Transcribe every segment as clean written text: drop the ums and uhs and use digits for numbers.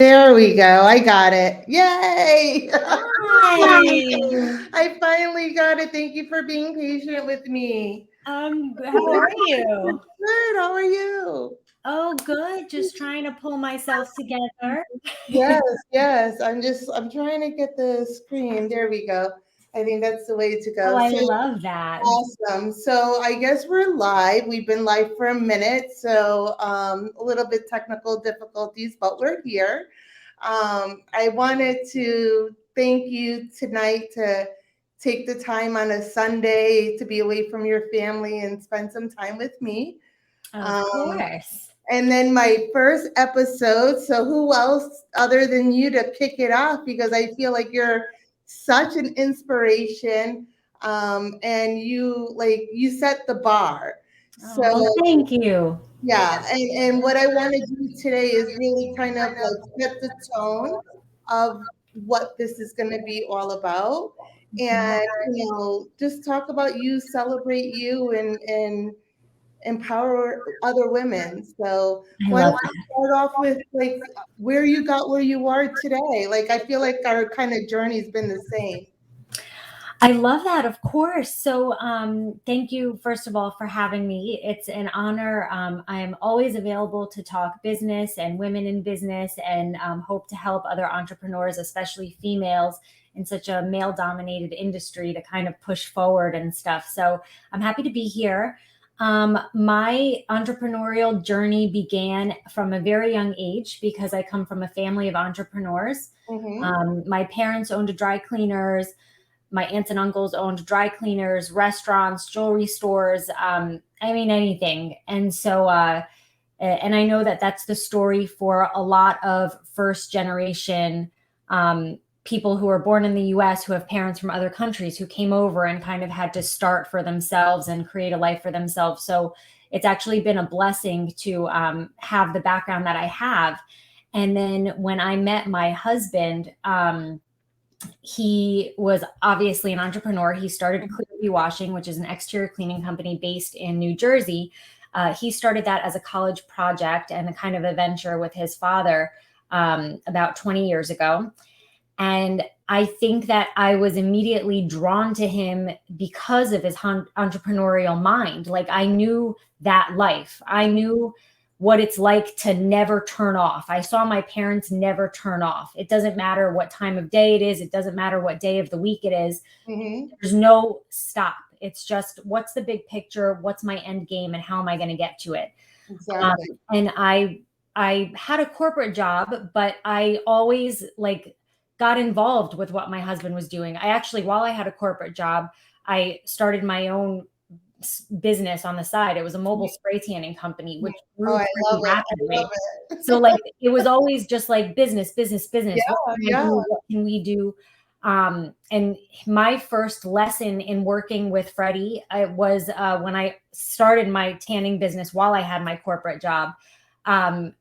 There we go. I got it. Yay! Hi. I finally got it. Thank you for being patient with me. How are you? Good. How are you? Oh, good. Just trying to pull myself together. Yes, yes. I'm trying to get the screen. There we go. I think that's the way to Oh, go. I So love that. awesome. So I guess we're live. We've been live for a minute, so a little bit technical difficulties, but we're here. I wanted to thank you tonight to take the time on a Sunday to be away from your family and spend some time with me. Of Um, course. and then my first episode. So who else other than you to kick it off? Because I feel like you're such an inspiration, and you set the bar. So Oh, thank you. yeah, and what I want to do today is really kind of like set the tone of what this is going to be all about, Mhm. and just talk about you, celebrate you, and empower other women. So I why don't love we that. start off with like where you got where you are today? Like I feel like our kind of journey's been the same. I love that, of course. So, thank you, first of all, for having me. It's an honor. I am always available to talk business and women in business and hope to help other entrepreneurs, especially females, in such a male dominated industry to kind of push forward and stuff. So, I'm happy to be here. My entrepreneurial journey began from a very young age because I come from a family of entrepreneurs. Mm-hmm. My parents owned a dry cleaners. My aunts and uncles owned dry cleaners, restaurants, jewelry stores. I mean, anything. And I know that that's the story for a lot of first generation people who are born in the US who have parents from other countries who came over and kind of had to start for themselves and create a life for themselves. So it's actually been a blessing to have the background that I have. And then when I met my husband, he was obviously an entrepreneur. He started Clearview Washing, which is an exterior cleaning company based in New Jersey. He started that as a college project and a kind of a venture with his father about 20 years ago. And I think that I was immediately drawn to him because of his entrepreneurial mind. Like I knew that life. I knew what it's like to never turn off. I saw my parents never turn off. It doesn't matter what time of day it is. It doesn't matter what day of the week it is. Mm-hmm. There's no stop. It's just what's the big picture? What's my end game and how am I going to get to it? Um, Exactly. and I had a corporate job, but I always like got involved with what my husband was doing. I actually, while I had a corporate job, I started my own business on the side. It was a mobile spray tanning company, which Oh, grew I pretty love it. I love rapidly. So it. like it was always just like business, business, business. What Yeah, can I yeah. do? What can we do? And my first lesson in working with Freddie was when I started my tanning business while I had my corporate job. Um,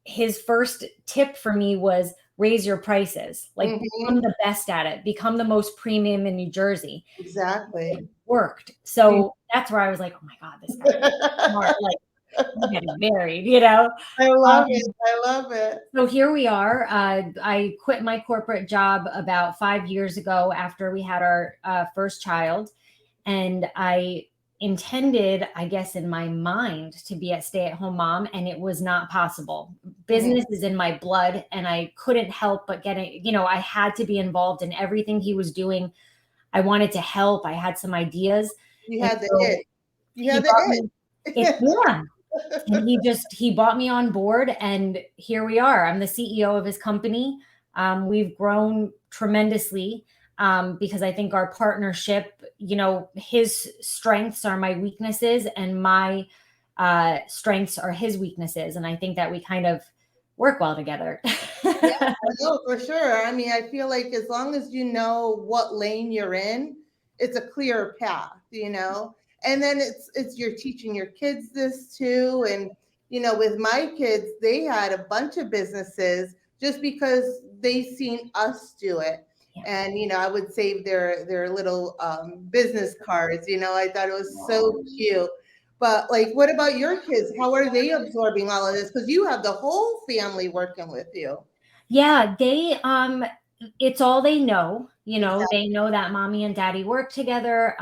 his first tip for me was raise your prices, like become Mm-hmm. the best at it, become the most premium in New Jersey. It Exactly. worked. So that's where I was like, oh my God, this guy is smart. Like, we're getting married. I love Um, it. I love it. so here we are. I quit my corporate job about 5 years ago after we had our first child. And I intended, I guess, in my mind to be a stay at home mom, and it was not possible. Mhm. Business is in my blood, and I couldn't help but I had to be involved in everything he was doing. I wanted to help. I had some ideas. You And had the so it. You he had brought me, it's the yeah. And he brought me on board, and here we are. I'm the CEO of his company. We've grown tremendously because I think our partnership, his strengths are my weaknesses, and my strengths are his weaknesses, and I think that we kind of work well together. Yeah, no, for sure. I mean, I feel like as long as you know what lane you're in, it's a clear path. And then it's you're teaching your kids this too. And with my kids, they had a bunch of businesses just because they seen us do it. Yeah. And I would save their little business cards. I thought it was so cute. But like, what about your kids? How are they absorbing all of this? Because you have the whole family working with you. Yeah, it's all they know. Exactly. They know that mommy and daddy work together.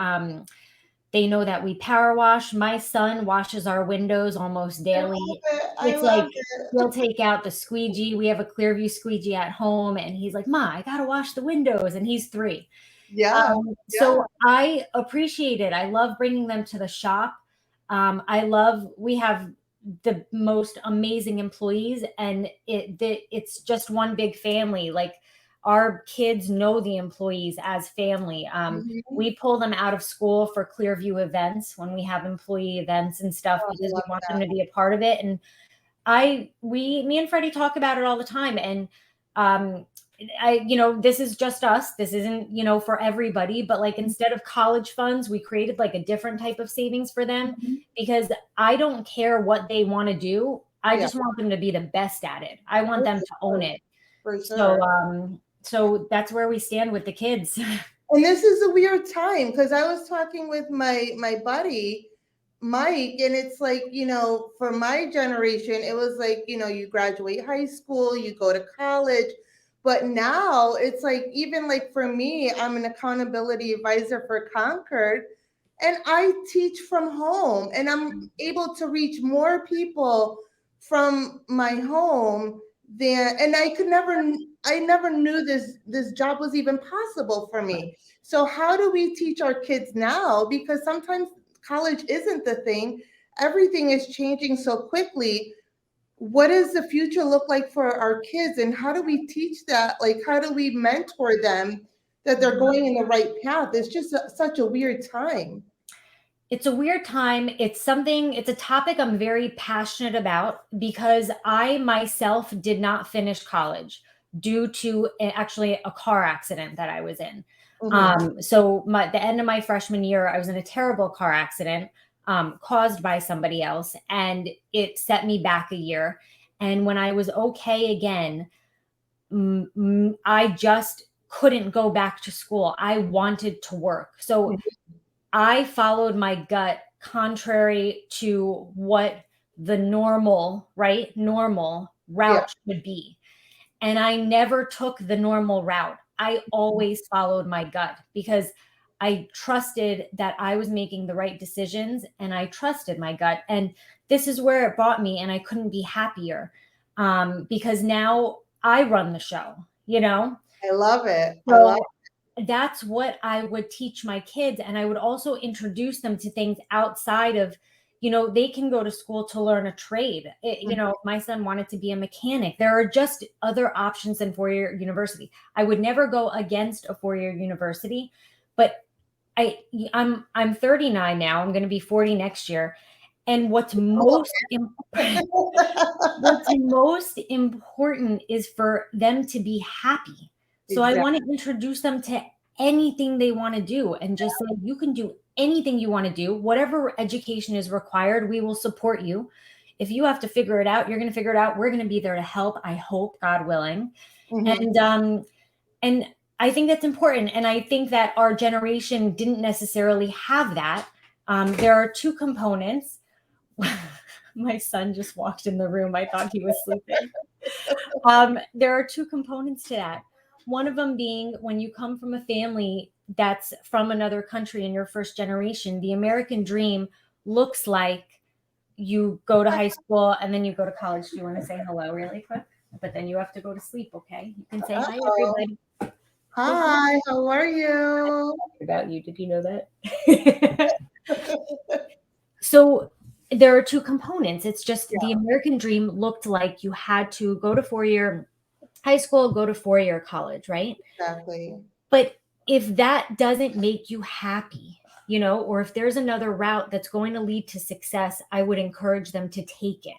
They know that we power wash. My son washes our windows almost I love daily. it. I It's like love it. he'll take out the squeegee. We have a Clearview squeegee at home, and he's like, "Ma, I gotta wash the windows," and he's 3. Yeah. Yeah. So I appreciate it. I love bringing them to the shop. We have the most amazing employees, and it's just one big family. Like, our kids know the employees as family. Mhm. We pull them out of school for Clearview events when we have employee events and stuff, Oh, I because we love want them that. to be a part of it. And me and Freddie talk about it all the time. And um, this is just us. This isn't, for everybody. But like, instead of college funds, we created like a different type of savings for them, Mhm. because I don't care what they want to do. I Yeah, just want them to be the best at it. I want for them to own sure. it. For So, sure. so that's where we stand with the kids. And this is a weird time because I was talking with my buddy Mike, and it's like, for my generation, it was like, you graduate high school, you go to college. But now it's like, even like for me, I'm an accountability advisor for Concord, and I teach from home, and I'm able to reach more people from my home than, and I never knew this job was even possible for me. So how do we teach our kids now? Because sometimes college isn't the thing. Everything is changing so quickly. What does the future look like for our kids, and how do we teach that? Like, how do we mentor them that they're going in the right path? It's just such a weird time. It's a weird time. It's a topic I'm very passionate about, because I myself did not finish college due to actually a car accident that I was in. Hmm. So the end of my freshman year, I was in a terrible car accident, caused by somebody else, and it set me back a year. And when I was okay again, I just couldn't go back to school. I wanted to work. So I followed my gut contrary to what the normal, right? Normal Yeah. route should be. And I never took the normal route. I always followed my gut, because I trusted that I was making the right decisions, and I trusted my gut. And this is where it brought me, and I couldn't be happier, because now I run the show. I love it. I love. So that's what I would teach my kids. And I would also introduce them to things outside of, they can go to school to learn a trade. If my son wanted to be a mechanic, there are just other options than 4-year university. I would never go against a 4-year university, but I'm 39 now. I'm going to be 40 next year. And what's most important is for them to be happy. So I want Exactly. to introduce them to anything they want to do, and just say, you can do anything you want to do. Whatever education is required, we will support you. If you have to figure it out, you're going to figure it out. We're going to be there to help, I hope, God willing. Hmm. And I think that's important. And I think that our generation didn't necessarily have that. There are two components. My son just walked in the room. I thought he was sleeping. There are two components to that. One of them being, when you come from a family that's from another country in your first generation, the American dream looks like you go to high school and then you go to college. Do you want to say hello really quick? But then you have to go to sleep, okay? You can say hi, Uh-oh. everybody. Hi, how are you? About you. Did you know that? So there are two components. It's just the Yeah, American dream looked like you had to go to 4-year high school, go to 4-year college, right? exactly. But if that doesn't make you happy, or if there's another route that's going to lead to success, I would encourage them to take it.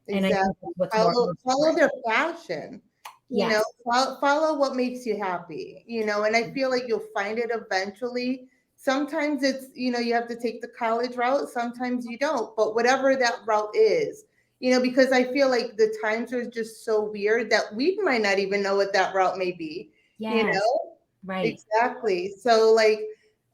And I think Exactly. that's what's more Follow most follow important. their passion. Yes. Follow what makes you happy, and I feel like you'll find it eventually. Sometimes it's, you have to take the college route, sometimes you don't, but whatever that route is, because I feel like the times are just so weird that we might not even know what that route may be, you Yes. know? Right. Exactly. So like,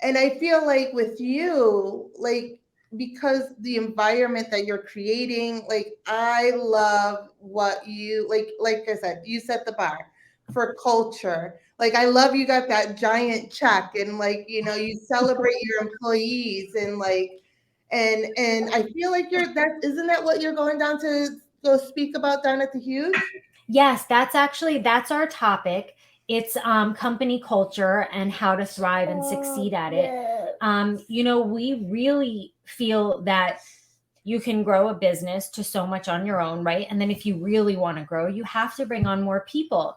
and I feel like with you, like because the environment that you're creating, like I love what you like I said, you set the bar for culture. Like I love you got that giant check and like, you celebrate your employees and like and I feel like isn't that what you're going down to go speak about down at the Huge? Yes, that's our topic. It's company culture and how to thrive and succeed at it. We really feel that you can grow a business to so much on your own, right? And then if you really want to grow, you have to bring on more people.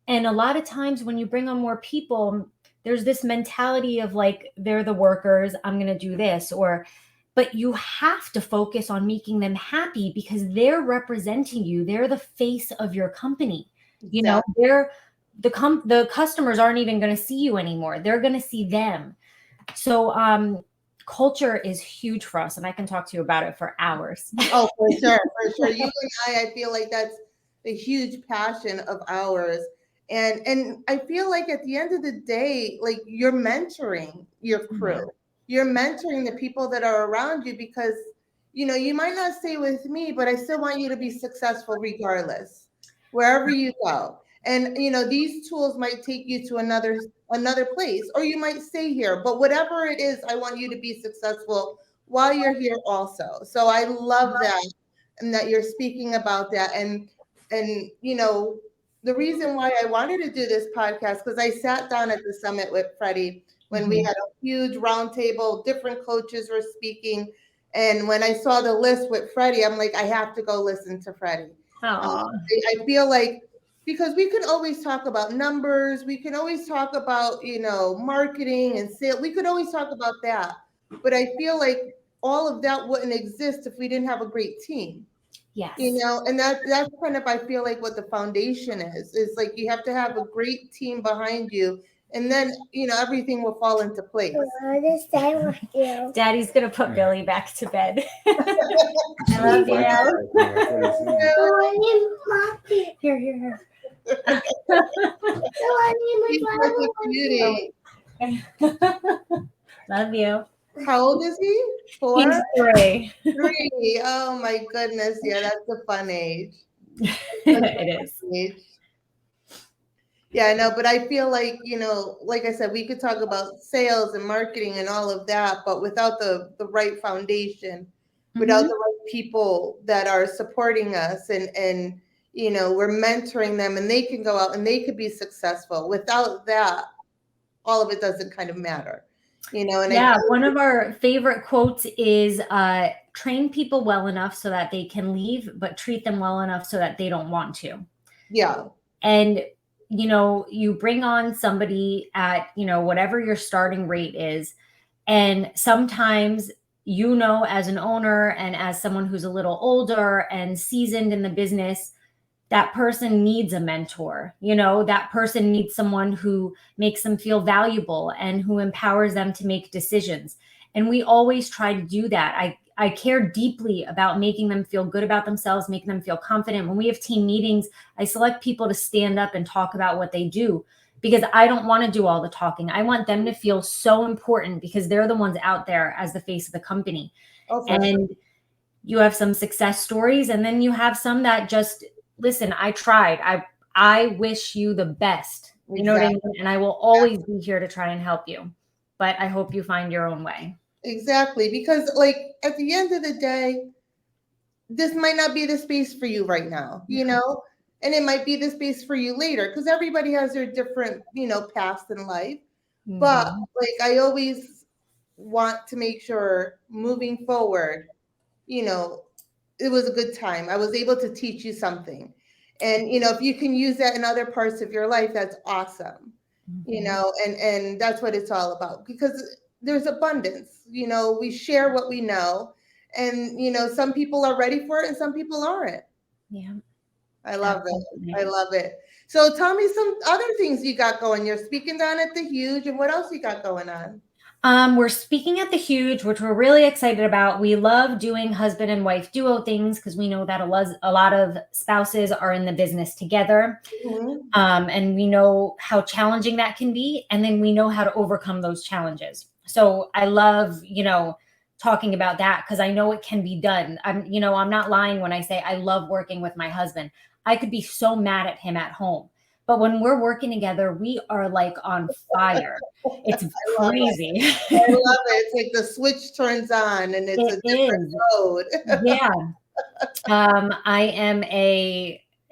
And a lot of times when you bring on more people, there's this mentality of like, they're the workers, I'm going to do this, but you have to focus on making them happy because they're representing you. They're the face of your company. They're the customers aren't even going to see you anymore. They're going to see them. So culture is huge for us, and I can talk to you about it for hours. Oh, for sure. You and I feel like that's a huge passion of ours. And I feel like at the end of the day, like you're mentoring your crew. Yeah. You're mentoring the people that are around you because, you might not stay with me, but I still want you to be successful regardless, wherever you go. And, these tools might take you to another place, or you might stay here, but whatever it is, I want you to be successful while you're here also. So I love that and that you're speaking about that. And the reason why I wanted to do this podcast, because I sat down at the summit with Freddie when we had a huge roundtable, different coaches were speaking. And when I saw the list with Freddie, I'm like, I have to go listen to Freddie. I feel like, because we can always talk about numbers, we can always talk about, marketing and sales. We could always talk about that. But I feel like all of that wouldn't exist if we didn't have a great team. Yes. And that's kind of, I feel like what the foundation is like you have to have a great team behind you. And then, everything will fall into place. Daddy's going to put Billy back to bed. I love you. Here. Love you. How old is he? 4? He's 3. 3. Oh my goodness. Yeah, that's a fun age. It is. Age. Yeah, I know, but I feel like, like I said, we could talk about sales and marketing and all of that, but without the right foundation, without the right people that are supporting us and we're mentoring them and they can go out and they could be successful. Without that, all of it doesn't kind of matter. And one of our favorite quotes is train people well enough so that they can leave, but treat them well enough so that they don't want to. Yeah. And you bring on somebody at, whatever your starting rate is. And sometimes, as an owner and as someone who's a little older and seasoned in the business, that person needs a mentor. That person needs someone who makes them feel valuable and who empowers them to make decisions. And we always try to do that. I care deeply about making them feel good about themselves, making them feel confident. When we have team meetings, I select people to stand up and talk about what they do because I don't want to do all the talking. I want them to feel so important because they're the ones out there as the face of the company. And you have some success stories, and then you have some that just, listen, I tried. I wish you the best. You know what I mean? And I will always be here to try and help you. But I hope you find your own way. Exactly. Because like at the end of the day, this might not be the space for you right now, and it might be the space for you later because everybody has their different, paths in life. But like I always want to make sure moving forward, it was a good time. I was able to teach you something. And, if you can use that in other parts of your life, that's awesome, and that's what it's all about because there's abundance, we share what we know and, some people are ready for it and some people aren't. Yeah. I love it. I love it. So tell me some other things you got going. You're speaking down at the Huge, and what else you got going on? We're speaking at the Huge, which we're really excited about. We love doing husband and wife duo things because we know that a lot of spouses are in the business together. And we know how challenging that can be. And then we know how to overcome those challenges. So I love, talking about that because I know it can be done. I'm not lying when I say I love working with my husband. I could be so mad at him at home, but when we're working together, we are like on fire. It's I love it. crazy. I love it. It's like the switch turns on and it's It a different is. mode. Yeah. I am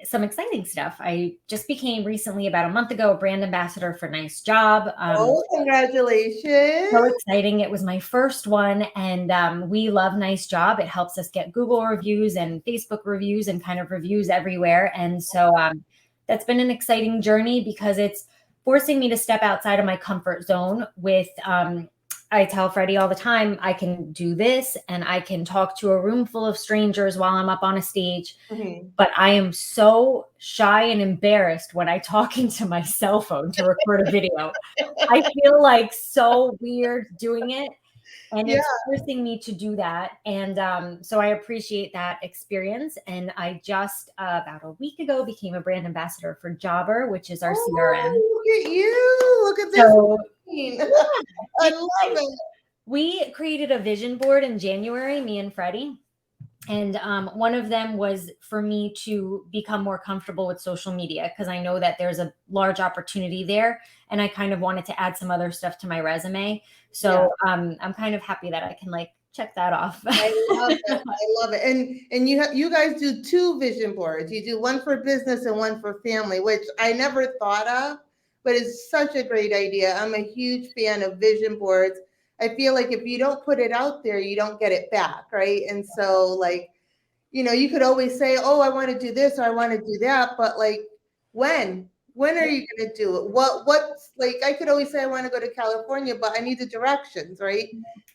some exciting stuff. I just became recently, about a month ago, a brand ambassador for Nice Job. Oh, congratulations. So exciting. It was my first one. And we love Nice Job. It helps us get Google reviews and Facebook reviews and kind of reviews everywhere. And so that's been an exciting journey because it's forcing me to step outside of my comfort zone with I tell Freddie all the time, I can do this and I can talk to a room full of strangers while I'm up on a stage. Mhm. But I am so shy and embarrassed when I talk into my cell phone to record a video. I feel like so weird doing it. And Yeah. it's forcing me to do that. And so I appreciate that experience. And I just about a week ago became a brand ambassador for Jobber, which is our CRM. Oh, look at you. Look at this. So queen. yeah, I love it. we created a vision board in January, me and Freddie. And one of them was for me to become more comfortable with social media because I know that there's a large opportunity there. And I kind of wanted to add some other stuff to my resume. So I'm kind of happy that I can like check that off. I love it. I love it. And you guys do 2 vision boards. You do one for business and one for family, which I never thought of, but it's such a great idea. I'm a huge fan of vision boards. I feel like if you don't put it out there, you don't get it back, right? And so like, you could always say, "Oh, I want to do this or I want to do that," but like when are you going to do it? What's like I could always say I want to go to California, but I need the directions, right?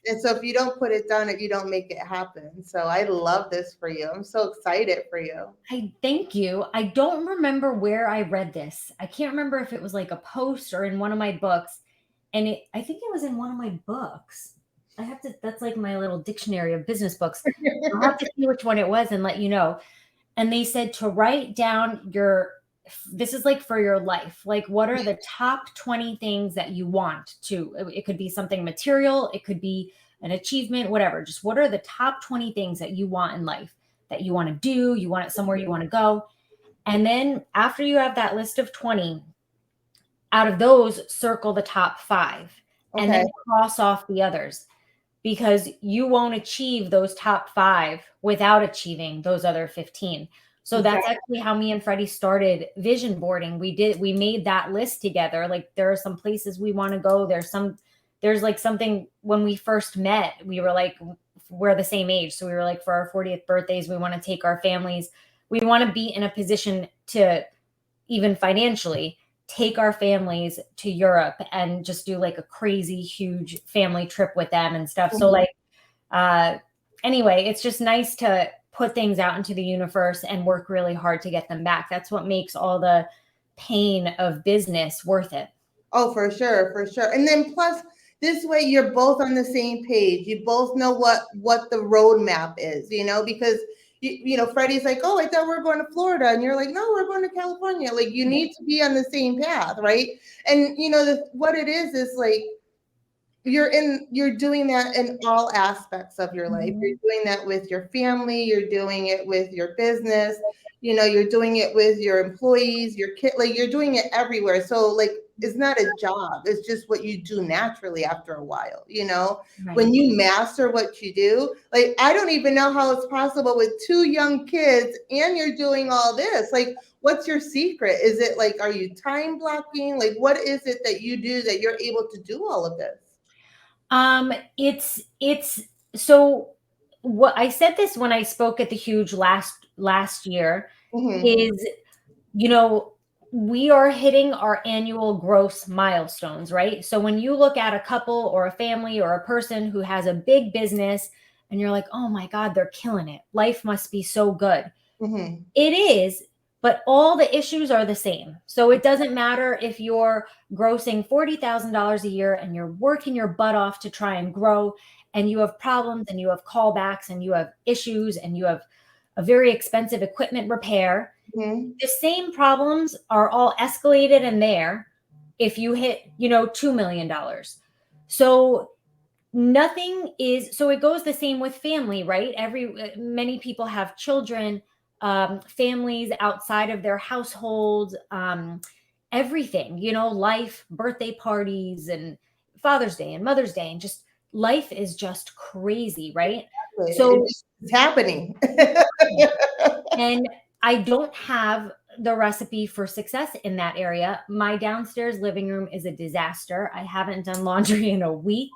And so if you don't put it down, you don't make it happen. So I love this for you. I'm so excited for you. I thank you. I don't remember where I read this. I can't remember if it was like a post or in one of my books. And I think it was in one of my books. That's like my little dictionary of business books. I'll have to see which one it was and let you know. And they said to write down this is like for your life. Like, what are the top 20 things that you want to? It could be something material, it could be an achievement, whatever. Just what are the top 20 things that you want in life that you want to do? You want it somewhere you want to go. And then after you have that list of 20, out of those, circle the top 5 and then cross off the others because you won't achieve those top 5 without achieving those other 15. So that's actually how me and Freddie started vision boarding. We made that list together. Like there are some places we want to go. There's like something when we first met, we were like, we're the same age. So we were like, for our 40th birthdays, we want to take our families. We want to be in a position to even financially take our families to Europe and just do like a crazy huge family trip with them and stuff. So like, anyway, it's just nice to put things out into the universe and work really hard to get them back. That's what makes all the pain of business worth it. Oh, for sure, for sure. And then plus this way you're both on the same page. You both know what the roadmap is, because Freddie's like, "Oh, I thought we were going to Florida." And you're like, "No, we're going to California." Like you need to be on the same path, right? And what it is like you're doing that in all aspects of your life. You're doing that with your family, you're doing it with your business, you're doing it with your employees, your kid, like you're doing it everywhere. So like it's not a job, it's just what you do naturally after a while, Right. When you master what you do. Like I don't even know how it's possible with 2 young kids and you're doing all this. Like what's your secret? Is it like, are you time blocking? Like what is it that you do that you're able to do all of this? It's so what I said this when I spoke at the Huge last year is, we are hitting our annual gross milestones, right? So when you look at a couple or a family or a person who has a big business and you're like, oh my God, they're killing it. Life must be so good. It is, but all the issues are the same. So it doesn't matter if you're grossing $40,000 a year and you're working your butt off to try and grow and you have problems and you have callbacks and you have issues and you have a very expensive equipment repair. The same problems are all escalated in there if you hit, $2 million. So nothing is, so it goes the same with family, right? Many people have children, families outside of their household, everything, life, birthday parties, and Father's Day and Mother's Day, and just life is just crazy, right? So, It's happening. and I don't have the recipe for success in that area. My downstairs living room is a disaster. I haven't done laundry in a week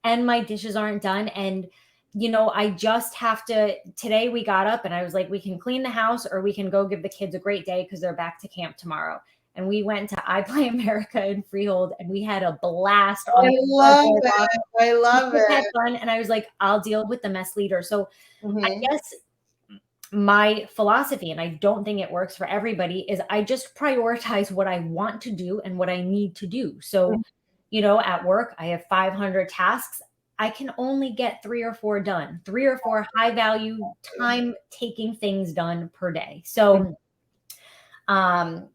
and my dishes aren't done. And, I just have to. Today we got up and I was like, we can clean the house or we can go give the kids a great day because they're back to camp tomorrow. And we went to iPlay America in Freehold and we had a blast. I love it. I love We had it. fun. And I was like, I'll deal with the mess later. So I Mhm. guess my philosophy, and I don't think it works for everybody, is I just prioritize what I want to do and what I need to do. So, at work, I have 500 tasks. I can only get 3 or 4 done, 3 or 4 high value, time taking things done per day. So, um,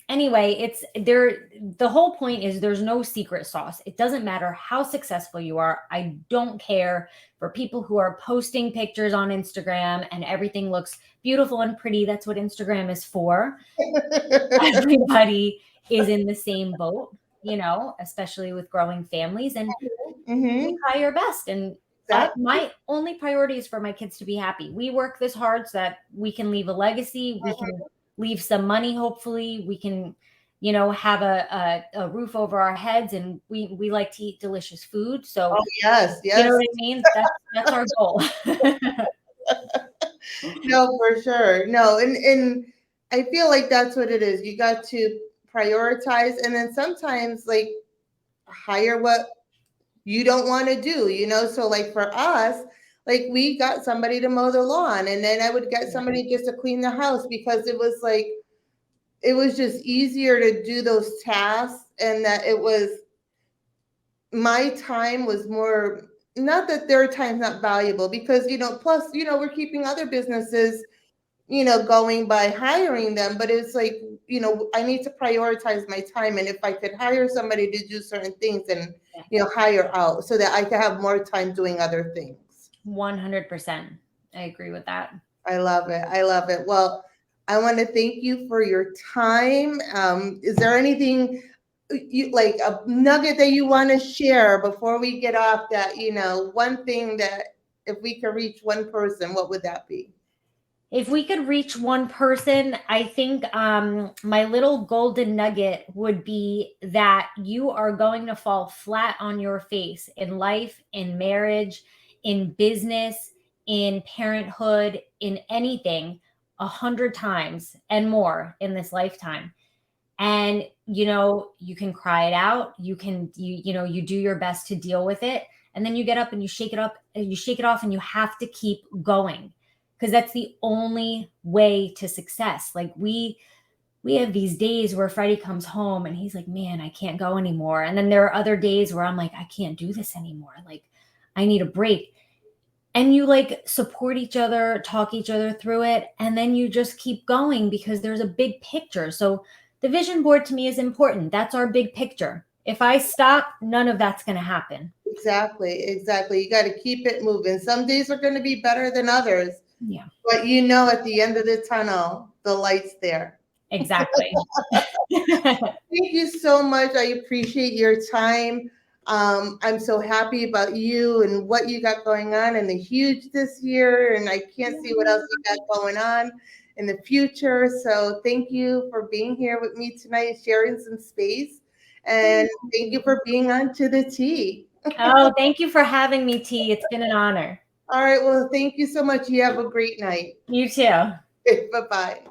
anyway, the whole point is there's no secret sauce. It doesn't matter how successful you are. I don't care for people who are posting pictures on Instagram and everything looks beautiful and pretty. That's what Instagram is for. Everybody is in the same boat, especially with growing families, and you Mhm. try your best. And Exactly. my only priority is for my kids to be happy. We work this hard so that we can leave a legacy. We can leave some money. Hopefully we can, have a roof over our heads, and we like to eat delicious food. So, Oh, yes, you know yes. what I mean? That's our goal. No, for sure. No, and I feel like that's what it is. You got to prioritize, and then sometimes like hire what you don't want to do. So like for us, like we got somebody to mow the lawn, and then I would get somebody just to clean the house because it was just easier to do those tasks, and that it was my time was more, not that their time's not valuable, because plus we're keeping other businesses going by hiring them, but it's like, I need to prioritize my time. And if I could hire somebody to do certain things and, hire out so that I could have more time doing other things. 100%. I agree with that. I love it. I love it. Well, I want to thank you for your time. Is there anything you like, a nugget that you want to share before we get off, that, one thing that if we could reach one person, what would that be? If we could reach one person, I think my little golden nugget would be that you are going to fall flat on your face in life, in marriage, in business, in parenthood, in anything 100 times and more in this lifetime. And you can cry it out. You do your best to deal with it, and then you get up and you shake it up and you shake it off, and you have to keep going, because that's the only way to success. Like we have these days where Freddie comes home and he's like, man, I can't go anymore. And then there are other days where I'm like, I can't do this anymore. Like, I need a break. And you like support each other, talk each other through it. And then you just keep going because there's a big picture. So the vision board to me is important. That's our big picture. If I stop, none of that's going to happen. Exactly, exactly. You got to keep it moving. Some days are going to be better than others, Yeah, but at the end of the tunnel, the light's there. exactly. Thank you so much. I appreciate your time. I'm so happy about you and what you got going on and the huge this year. And I can't see what else you got going on in the future. So thank you for being here with me tonight, sharing some space. And thank you for being on To the T. Oh, thank you for having me, T. It's been an honor. All right. Well, thank you so much. You have a great night. You too. Bye-bye.